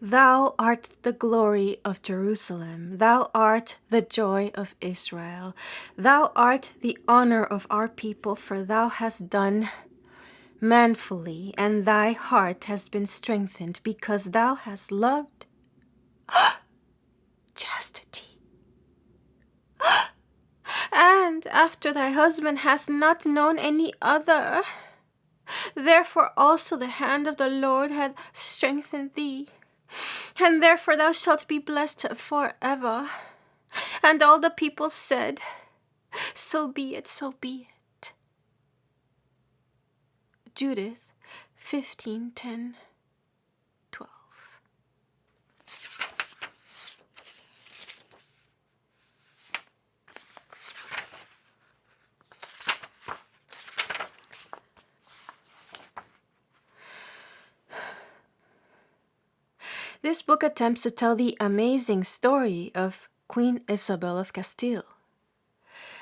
Thou art the glory of Jerusalem. Thou art the joy of Israel. Thou art the honor of our people, for thou hast done manfully, and thy heart has been strengthened, because thou hast loved chastity. And after thy husband hast not known any other, therefore also the hand of the Lord hath strengthened thee, and therefore thou shalt be blessed forever. And all the people said, So be it, so be it. Judith 15:10, 12. This book attempts to tell the amazing story of Queen Isabel of Castile,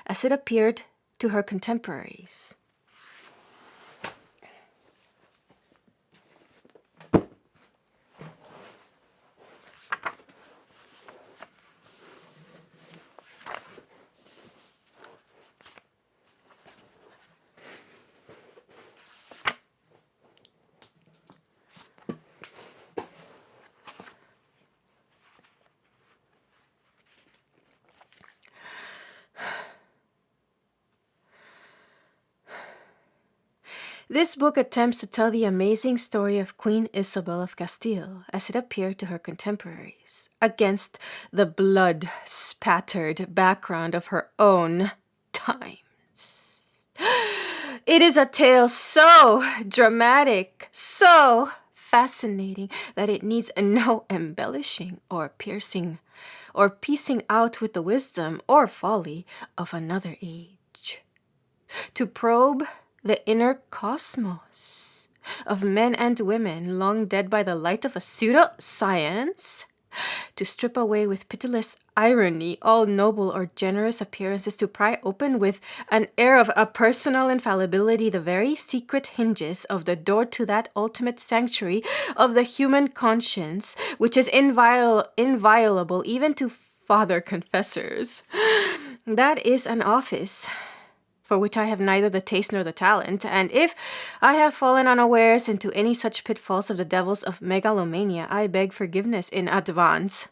as it appeared to her contemporaries. This book attempts to tell the amazing story of Queen Isabel of Castile, as it appeared to her contemporaries, against the blood-spattered background of her own times. It is a tale so dramatic, so fascinating, that it needs no embellishing or piercing or piecing out with the wisdom or folly of another age. To probe the inner cosmos of men and women long dead by the light of a pseudo-science, to strip away with pitiless irony all noble or generous appearances, to pry open with an air of a personal infallibility the very secret hinges of the door to that ultimate sanctuary of the human conscience, which is inviolable even to father confessors. That is an office for which I have neither the taste nor the talent, and if I have fallen unawares into any such pitfalls of the devils of megalomania, I beg forgiveness in advance.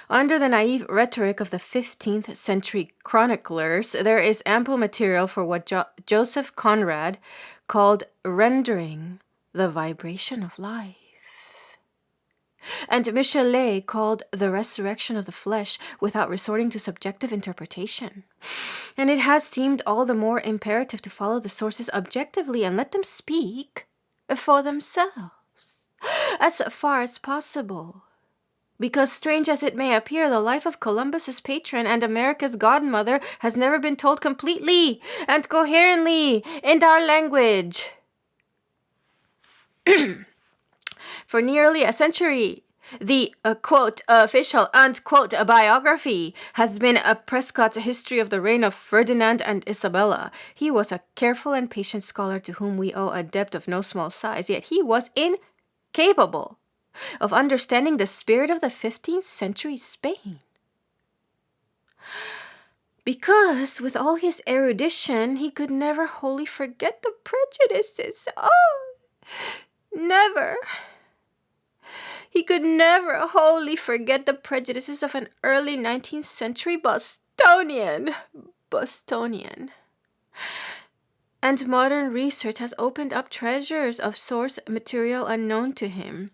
Under the naive rhetoric of the 15th century chroniclers, there is ample material for what Joseph Conrad called rendering the vibration of life, and Michelet called the resurrection of the flesh, without resorting to subjective interpretation. And it has seemed all the more imperative to follow the sources objectively and let them speak for themselves, as far as possible. Because, strange as it may appear, the life of Columbus's patron and America's godmother has never been told completely and coherently in our language. For nearly a century, the quote official unquote biography has been a Prescott's history of the reign of Ferdinand and Isabella. He was a careful and patient scholar to whom we owe a debt of no small size, yet he was incapable of understanding the spirit of the 15th century Spain. Because, with all his erudition, he could never wholly forget the prejudices. Oh, never. He could never wholly forget the prejudices of an early 19th century Bostonian. And modern research has opened up treasures of source material unknown to him.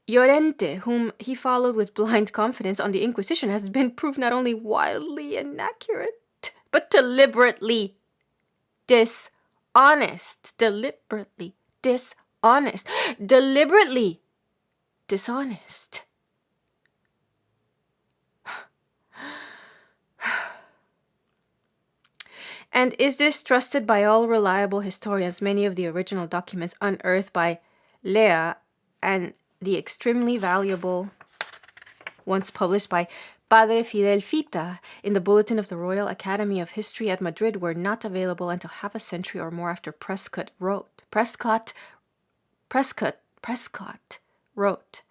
Llorente, whom he followed with blind confidence on the Inquisition, has been proved not only wildly inaccurate, but deliberately dishonest. And is distrusted by all reliable historians, many of the original documents unearthed by Lea and the extremely valuable ones published by Padre Fidel Fita in the Bulletin of the Royal Academy of History at Madrid were not available until half a century or more after Prescott wrote. wrote,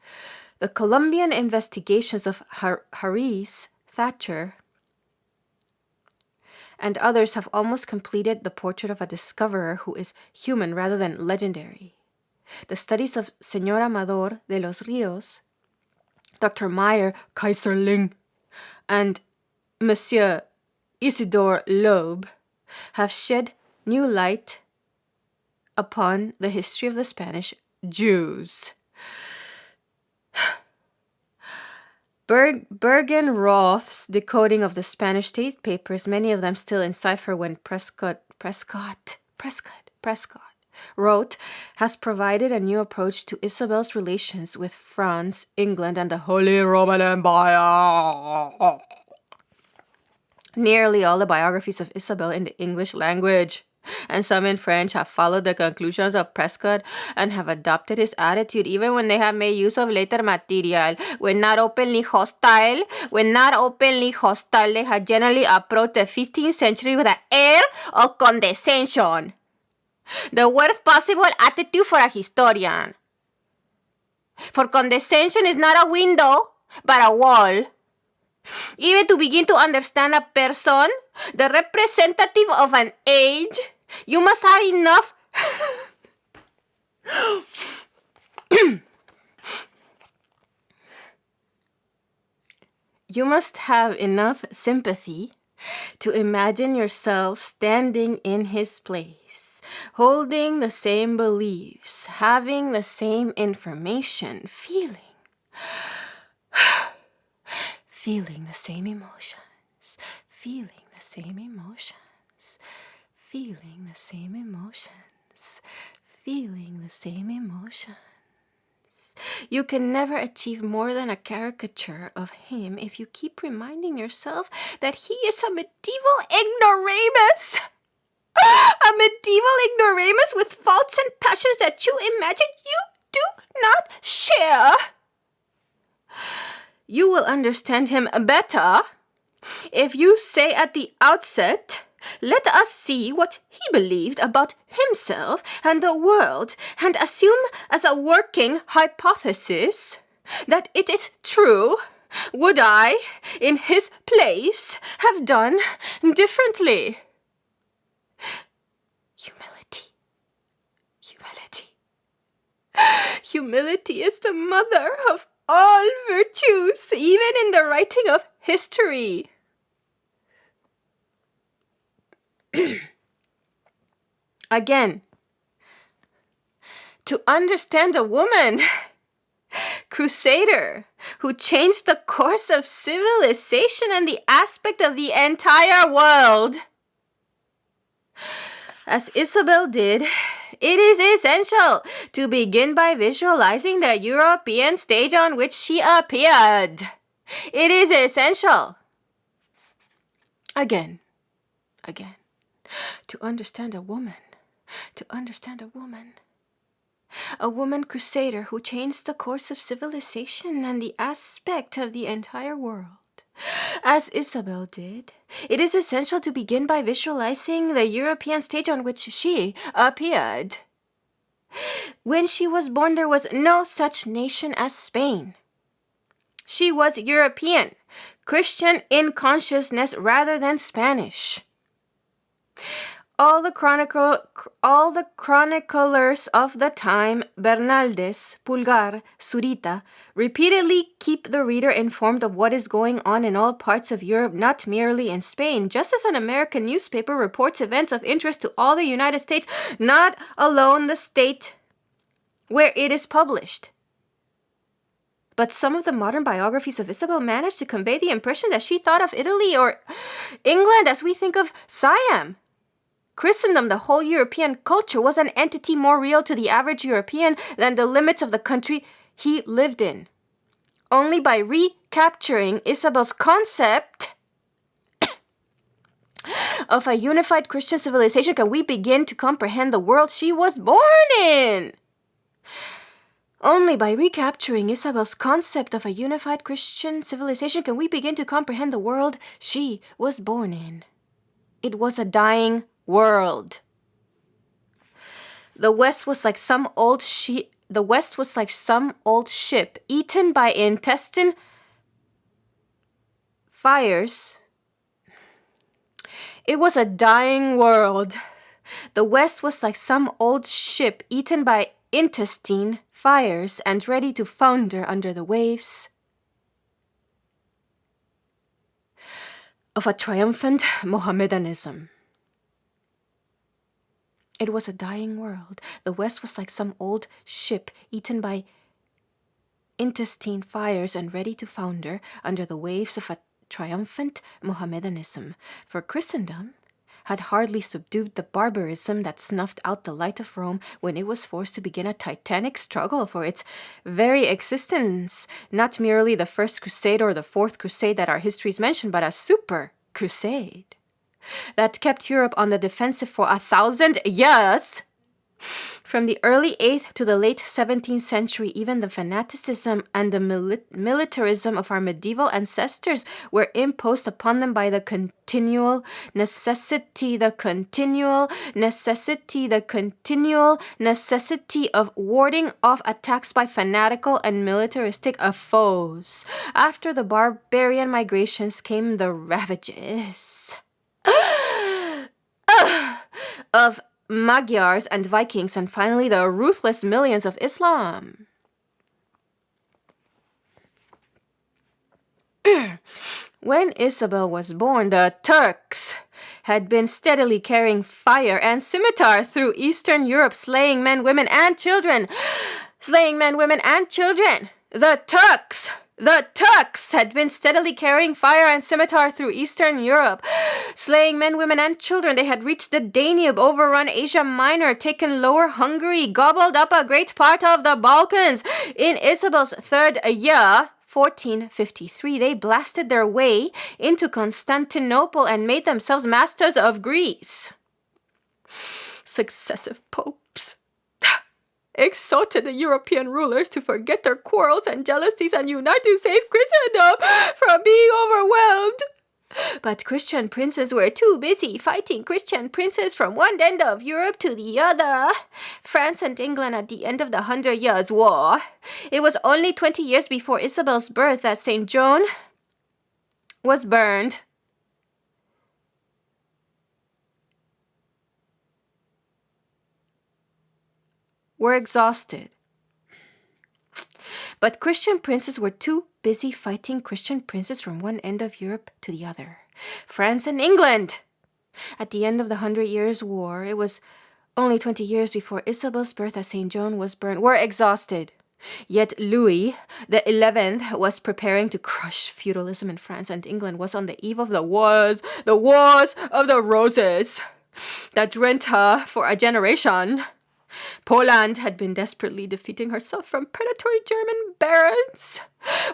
"The Colombian investigations of Harris, Thatcher, and others have almost completed the portrait of a discoverer who is human rather than legendary. The studies of Señora Amador de los Rios, Dr. Meyer Kaiserling, and Monsieur Isidore Loeb have shed new light upon the history of the Spanish Jews." Bergen-Roth's decoding of the Spanish state papers, many of them still in cipher when Prescott wrote, has provided a new approach to Isabel's relations with France, England, and the Holy Roman Empire. Nearly all the biographies of Isabel in the English language and some in French have followed the conclusions of Prescott and have adopted his attitude even when they have made use of later material. When not openly hostile, they have generally approached the 15th century with an air of condescension. The worst possible attitude for a historian. For condescension is not a window, but a wall. Even to begin to understand a person, the representative of an age, you must have enough you must have enough sympathy to imagine yourself standing in his place, holding the same beliefs, having the same information, feeling the same emotions, feeling the same emotions, feeling the same emotions, feeling the same emotions. You can never achieve more than a caricature of him if you keep reminding yourself that he is a medieval ignoramus. A medieval ignoramus with faults and passions that you imagine you do not share. You will understand him better if you say at the outset, "Let us see what he believed about himself and the world, and assume as a working hypothesis that it is true. Would I, in his place, have done differently?" Humility. Humility is the mother of all virtues, even in the writing of history. Again, to understand a woman, crusader, who changed the course of civilization and the aspect of the entire world, as Isabel did, it is essential to begin by visualizing the European stage on which she appeared. It is essential. Again, to understand a woman, a woman crusader who changed the course of civilization and the aspect of the entire world. As Isabel did, it is essential to begin by visualizing the European stage on which she appeared. When she was born, there was no such nation as Spain. She was European, Christian in consciousness rather than Spanish. All the chroniclers of the time, Bernaldez, Pulgar, Zurita, repeatedly keep the reader informed of what is going on in all parts of Europe, not merely in Spain, just as an American newspaper reports events of interest to all the United States, not alone the state where it is published. But some of the modern biographies of Isabel manage to convey the impression that she thought of Italy or England as we think of Siam. Christendom, the whole European culture, was an entity more real to the average European than the limits of the country he lived in. Only by recapturing Isabel's concept of a unified Christian civilization can we begin to comprehend the world she was born in. Only by recapturing Isabel's concept of a unified Christian civilization can we begin to comprehend the world she was born in. It was a dying world. The West was like some old the West was like some old ship eaten by intestine fires. It was a dying world. The West was like some old ship eaten by intestine fires and ready to founder under the waves of a triumphant Mohammedanism. It was a dying world. The West was like some old ship eaten by intestine fires and ready to founder under the waves of a triumphant Mohammedanism. For Christendom had hardly subdued the barbarism that snuffed out the light of Rome when it was forced to begin a titanic struggle for its very existence. Not merely the First Crusade or the Fourth Crusade that our histories mention, but a super crusade that kept Europe on the defensive for 1,000 years. From the early 8th to the late 17th century, even the fanaticism and the militarism of our medieval ancestors were imposed upon them by the continual necessity of warding off attacks by fanatical and militaristic foes. After the barbarian migrations came the ravages of Magyars and Vikings, and finally the ruthless millions of Islam. When Isabel was born, the Turks had been steadily carrying fire and scimitar through Eastern Europe, slaying men, women, and children. The Turks had been steadily carrying fire and scimitar through Eastern Europe, slaying men, women, and children. They had reached the Danube, overrun Asia Minor, taken Lower Hungary, gobbled up a great part of the Balkans. In Isabel's third year, 1453, they blasted their way into Constantinople and made themselves masters of Greece. Successive popes exhorted the European rulers to forget their quarrels and jealousies and unite to save Christendom from being overwhelmed. But Christian princes were too busy fighting Christian princes from one end of Europe to the other. France and England at the end of the 100 Years' War. It was only 20 years before Isabel's birth that St. John was burned. Were exhausted. But Christian princes were too busy fighting Christian princes from one end of Europe to the other. France and England. At the end of the 100 Years' War, it was only 20 years before Isabel's birth that St. John was burned, were exhausted. Yet Louis XI was preparing to crush feudalism in France, and England was on the eve of the wars of the Roses that rent her for a generation. Poland had been desperately defeating herself from predatory German barons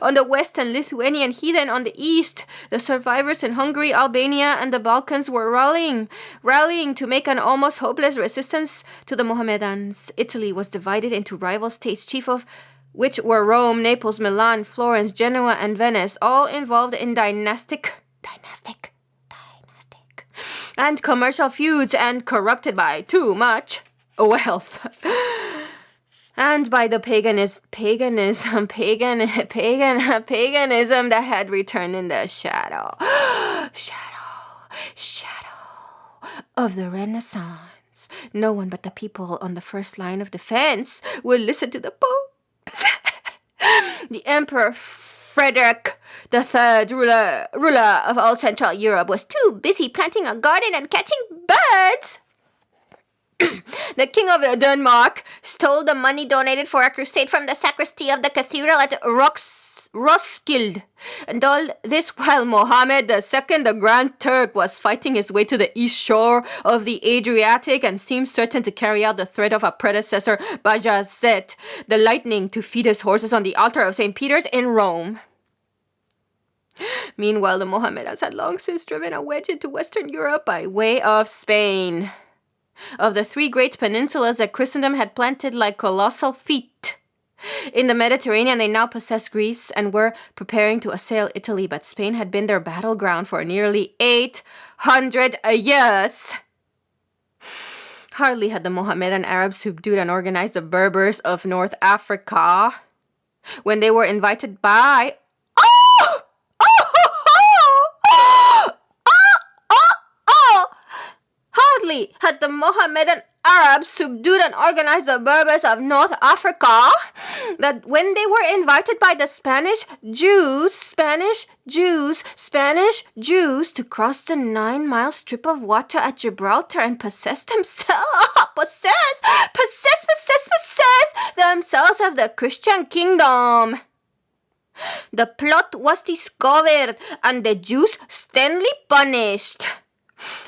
on the west and Lithuanian heathen on the east. The survivors in Hungary, Albania, and the Balkans were rallying to make an almost hopeless resistance to the Mohammedans. Italy was divided into rival states, chief of which were Rome, Naples, Milan, Florence, Genoa, and Venice, all involved in dynastic and commercial feuds and corrupted by too much wealth and by the paganism that had returned in the shadow of the Renaissance. No one but the people on the first line of defense would listen to the Pope. The Emperor Frederick III, ruler of all Central Europe, was too busy planting a garden and catching birds. The King of Denmark stole the money donated for a crusade from the sacristy of the cathedral at Roskilde. And all this while Mohammed II, the Grand Turk, was fighting his way to the east shore of the Adriatic and seemed certain to carry out the threat of a predecessor, Bajazet, the lightning, to feed his horses on the altar of St. Peter's in Rome. Meanwhile, the Mohammedans had long since driven a wedge into Western Europe by way of Spain. Of the three great peninsulas that Christendom had planted like colossal feet in the Mediterranean, they now possessed Greece and were preparing to assail Italy, but Spain had been their battleground for nearly 800 years. Hardly had the Mohammedan Arabs subdued and organized the Berbers of North Africa when they were invited by... Hardly had the Mohammedan Arabs subdued and organized the Berbers of North Africa that when they were invited by the Spanish Jews to cross the 9-mile strip of water at Gibraltar and possess themselves of the Christian kingdom. The plot was discovered and the Jews sternly punished.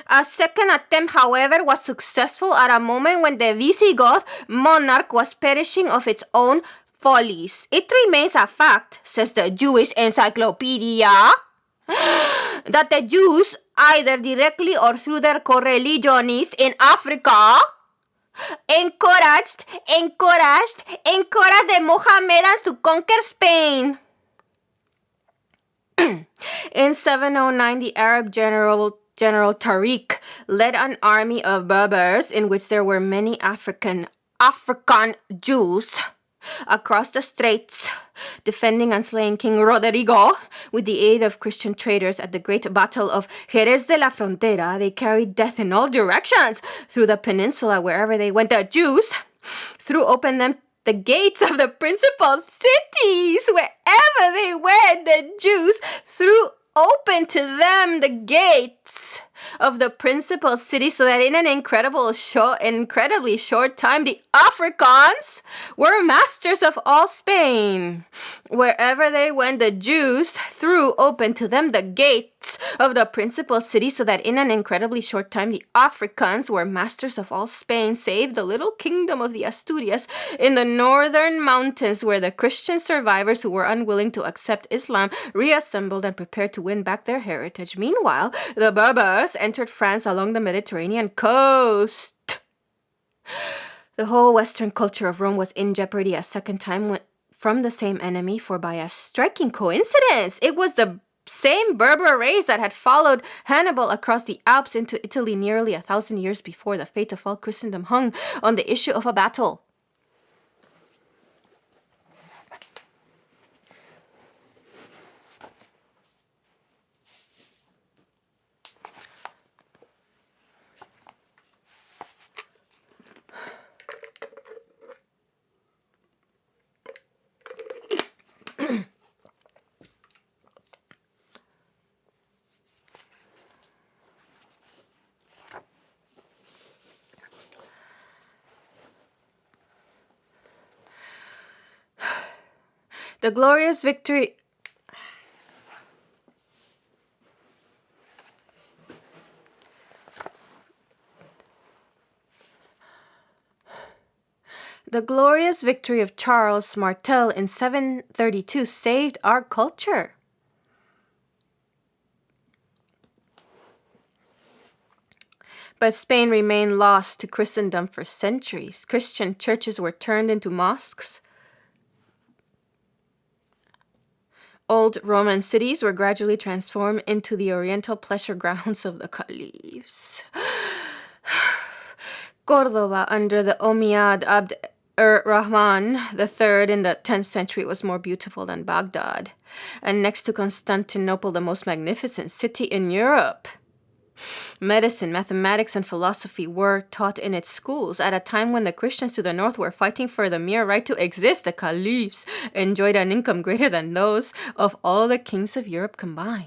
A second attempt, however, was successful at a moment when the Visigoth monarch was perishing of its own follies. It remains a fact, says the Jewish Encyclopedia, that the Jews, either directly or through their co-religionists in Africa, encouraged the Mohammedans to conquer Spain. In 709, the Arab General Tariq led an army of Berbers in which there were many African Jews across the straits, defending and slaying King Rodrigo with the aid of Christian traders at the great battle of Jerez de la Frontera. They carried death in all directions through the peninsula wherever they went. The Jews threw open the gates of the principal cities wherever they went. The Jews threw open to them the gates of the principal city, so that in an incredibly short time the Africans were masters of all Spain. Wherever they went, the Jews threw open to them the gates of the principal city, so that in an incredibly short time the Africans were masters of all Spain, save the little kingdom of the Asturias in the northern mountains, where the Christian survivors who were unwilling to accept Islam reassembled and prepared to win back their heritage. Meanwhile, the Berbers entered France along the Mediterranean coast. The whole Western culture of Rome was in jeopardy a second time from the same enemy, for by a striking coincidence, it was the same Berber race that had followed Hannibal across the Alps into Italy nearly 1,000 years before. The fate of all Christendom hung on the issue of a battle. The glorious victory of Charles Martel in 732 saved our culture. But Spain remained lost to Christendom for centuries. Christian churches were turned into mosques. Old Roman cities were gradually transformed into the oriental pleasure grounds of the caliphs. Córdoba, under the Umayyad Abd Rahman III in the 10th century, was more beautiful than Baghdad, and next to Constantinople, the most magnificent city in Europe. Medicine, mathematics, and philosophy were taught in its schools. At a time when the Christians to the north were fighting for the mere right to exist, the caliphs enjoyed an income greater than those of all the kings of Europe combined.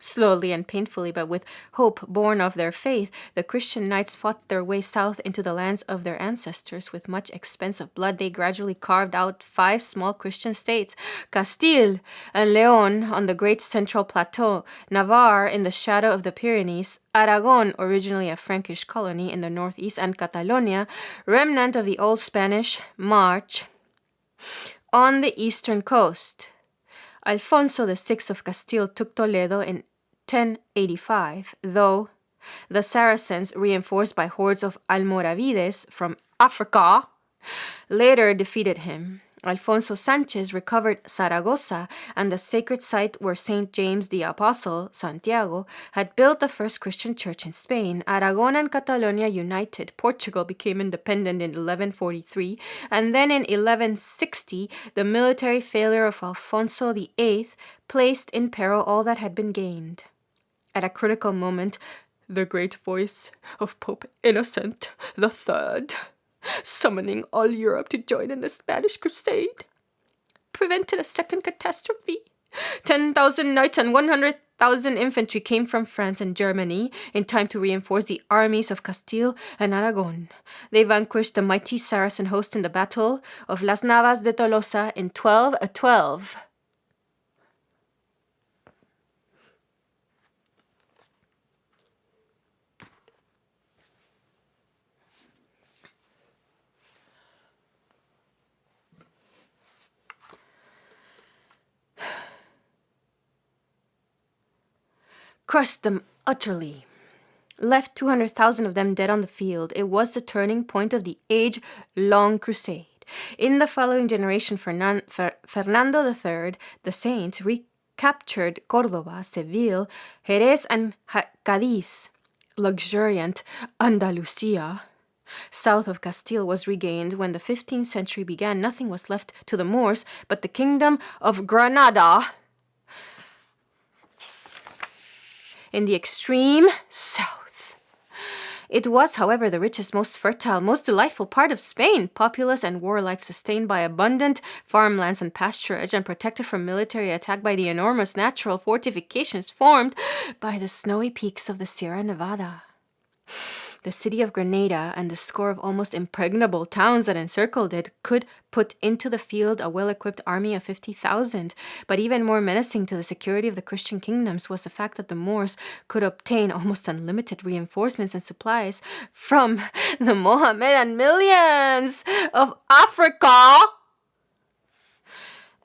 Slowly and painfully, but with hope born of their faith, the Christian knights fought their way south into the lands of their ancestors. With much expense of blood, they gradually carved out 5 small Christian states: Castile and Leon on the great central plateau, Navarre in the shadow of the Pyrenees, Aragon, originally a Frankish colony, in the northeast, and Catalonia, remnant of the old Spanish March, on the eastern coast. Alfonso VI of Castile took Toledo in 1085, though the Saracens, reinforced by hordes of Almoravides from Africa, later defeated him. Alfonso Sanchez recovered Zaragoza and the sacred site where St. James the Apostle, Santiago, had built the first Christian church in Spain. Aragon and Catalonia united. Portugal became independent in 1143, and then in 1160, the military failure of Alfonso VIII placed in peril all that had been gained. At a critical moment, the great voice of Pope Innocent III, summoning all Europe to join in the Spanish Crusade, prevented a second catastrophe. 10,000 knights and 100,000 infantry came from France and Germany in time to reinforce the armies of Castile and Aragon. They vanquished the mighty Saracen host in the Battle of Las Navas de Tolosa in 1212. Crushed them utterly. Left 200,000 of them dead on the field. It was the turning point of the age-long crusade. In the following generation, Fernando III, the saint, recaptured Córdoba, Seville, Jerez, and Cádiz. Luxuriant Andalusia, south of Castile, was regained. When the 15th century began, nothing was left to the Moors but the kingdom of Granada in the extreme south. It was, however, the richest, most fertile, most delightful part of Spain, populous and warlike, sustained by abundant farmlands and pasturage, and protected from military attack by the enormous natural fortifications formed by the snowy peaks of the Sierra Nevada. The city of Granada and the score of almost impregnable towns that encircled it could put into the field a well-equipped army of 50,000. But even more menacing to the security of the Christian kingdoms was the fact that the Moors could obtain almost unlimited reinforcements and supplies from the Mohammedan millions of Africa.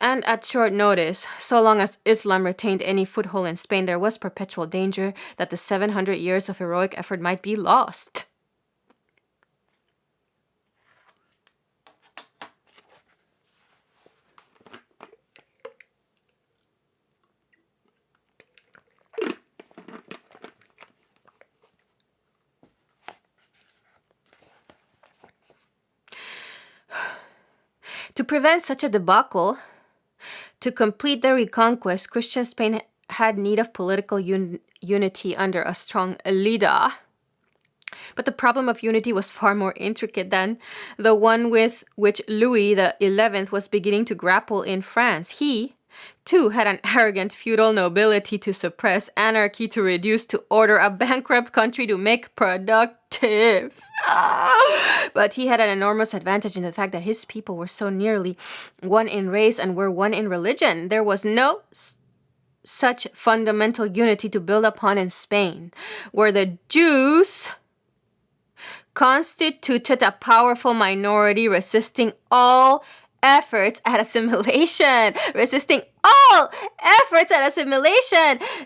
And at short notice, so long as Islam retained any foothold in Spain, there was perpetual danger that the 700 years of heroic effort might be lost. To prevent such a debacle, to complete the reconquest, Christian Spain had need of political unity under a strong leader. But the problem of unity was far more intricate than the one with which Louis XI was beginning to grapple in France. He, too, had an arrogant feudal nobility to suppress, anarchy to reduce to order, a bankrupt country to make productive. But he had an enormous advantage in the fact that his people were so nearly one in race and were one in religion. There was no such fundamental unity to build upon in Spain, where the Jews constituted a powerful minority resisting all efforts at assimilation.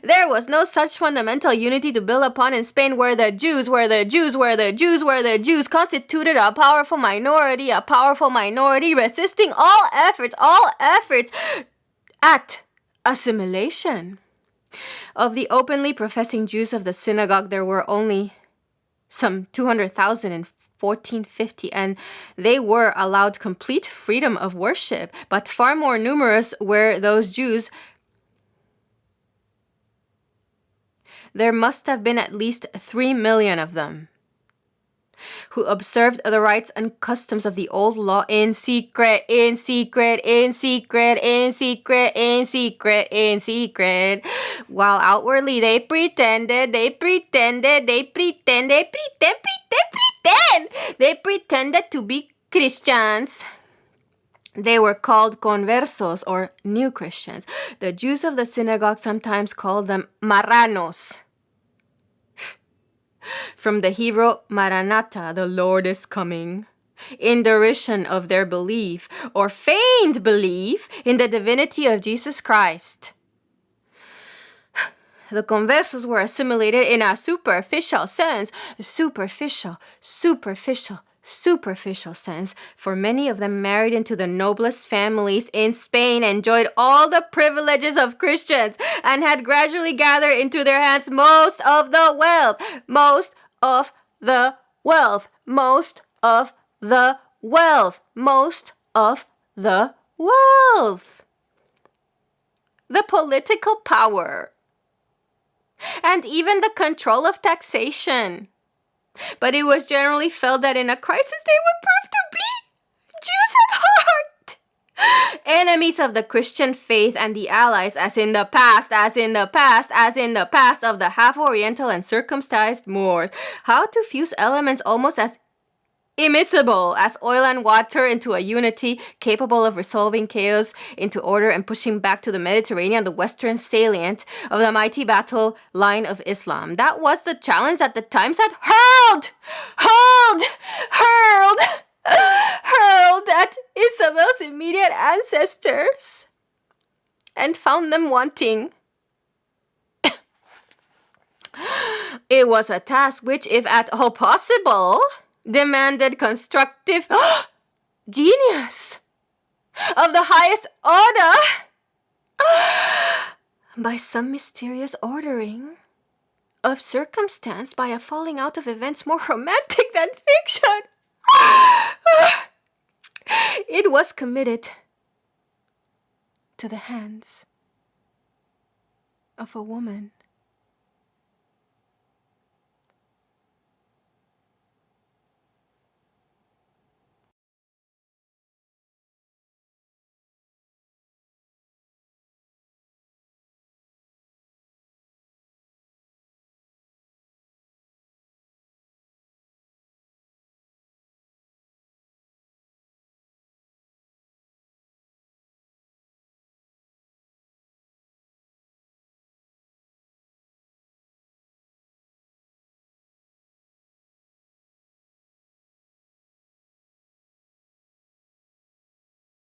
There was no such fundamental unity to build upon in Spain, where the Jews constituted a powerful minority resisting all efforts at assimilation. Of the openly professing Jews of the synagogue, there were only some 200,000 in 1450, and they were allowed complete freedom of worship. But far more numerous were those Jews. There must have been at least 3 million of them who observed the rites and customs of the old law in secret, while outwardly they pretended to be Christians. They were called conversos, or new Christians. The Jews of the synagogue sometimes called them marranos, from the Hebrew Maranatha, the Lord is coming, in derision of their belief, or feigned belief, in the divinity of Jesus Christ. The conversos were assimilated in a superficial sense. Superficial. superficial sense, for many of them married into the noblest families in Spain, enjoyed all the privileges of Christians, and had gradually gathered into their hands most of the wealth, most of the wealth, most of the wealth, most of the wealth, the political power, and even the control of taxation. But it was generally felt that in a crisis they would prove to be Jews at heart, enemies of the Christian faith and the allies, as in the past of the half-Oriental and circumcised Moors. How to fuse elements almost as immiscible as oil and water into a unity capable of resolving chaos into order and pushing back to the Mediterranean the western salient of the mighty battle line of Islam. That was the challenge that the Times had hurled at Isabel's immediate ancestors and found them wanting. It was a task which, if at all possible, demanded constructive genius of the highest order. By some mysterious ordering of circumstance, by a falling out of events more romantic than fiction, it was committed to the hands of a woman.